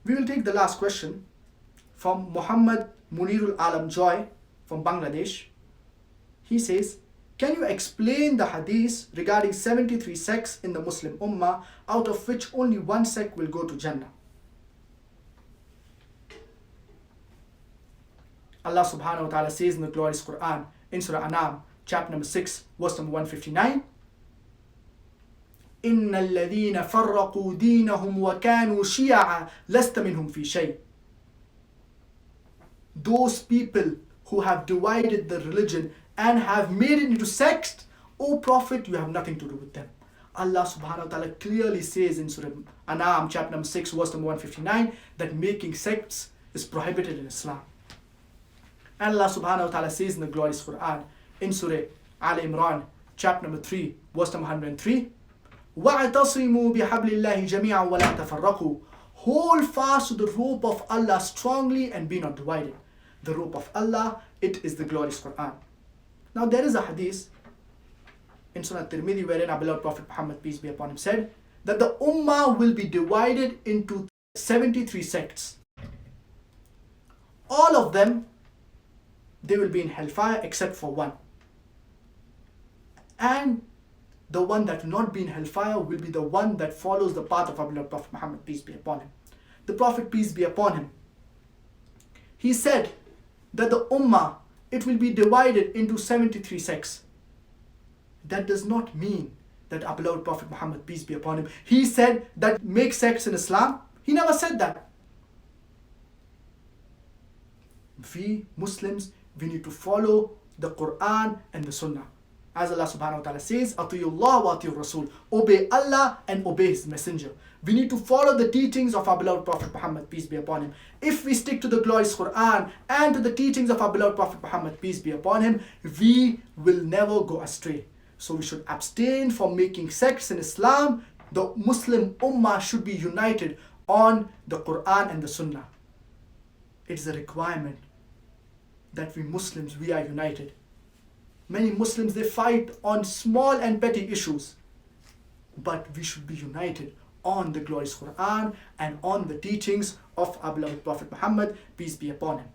We will take the last question from Muhammad Munirul Alam Joy from Bangladesh. He says, can you explain the hadith regarding 73 sects in the Muslim Ummah, out of which only one sect will go to Jannah? Allah subhanahu wa ta'ala says in the glorious Quran, in Surah An'am, chapter number 6, verse number 159, إِنَّ الَّذِينَ فَرَّقُوا دِينَهُمْ وَكَانُوا شِيَعًا لَسْتَ مِنْهُمْ فِي شَيْءٍ. Those people who have divided the religion and have made it into sects, O Prophet, you have nothing to do with them. Allah subhanahu wa ta'ala clearly says in Surah An'am, chapter number 6, verse number 159, that making sects is prohibited in Islam. And Allah subhanahu wa ta'ala says in the glorious Quran, in Surah Al Imran, chapter number 3, verse number 103, وَاعْتَصِمُوا بِحَبْلِ اللَّهِ جَمِيعًا وَلَا تَفَرَّقُوا. Hold fast to the rope of Allah strongly and be not divided. The rope of Allah, it is the glorious Quran. Now there is a hadith in Sunnah Tirmidhi wherein our beloved Prophet Muhammad, peace be upon him, said that the Ummah will be divided into 73 sects. All of them, they will be in hellfire except for one. And the one that will not be in hellfire will be the one that follows the path of our beloved Prophet Muhammad, peace be upon him. The Prophet, peace be upon him, he said that the Ummah, it will be divided into 73 sects. That does not mean that our beloved Prophet Muhammad, peace be upon him, he said that make sects in Islam. He never said that. We Muslims, we need to follow the Quran and the Sunnah. As Allah subhanahu wa ta'ala says, Atiyullah wa atiyur Rasul. Obey Allah and obey His Messenger. We need to follow the teachings of our beloved Prophet Muhammad, peace be upon him. If we stick to the glorious Quran and to the teachings of our beloved Prophet Muhammad, peace be upon him, we will never go astray. So we should abstain from making sects in Islam. The Muslim Ummah should be united on the Quran and the Sunnah. It is a requirement that we Muslims, we are united. Many Muslims, they fight on small and petty issues. But we should be united on the glorious Quran and on the teachings of our beloved Prophet Muhammad, peace be upon him.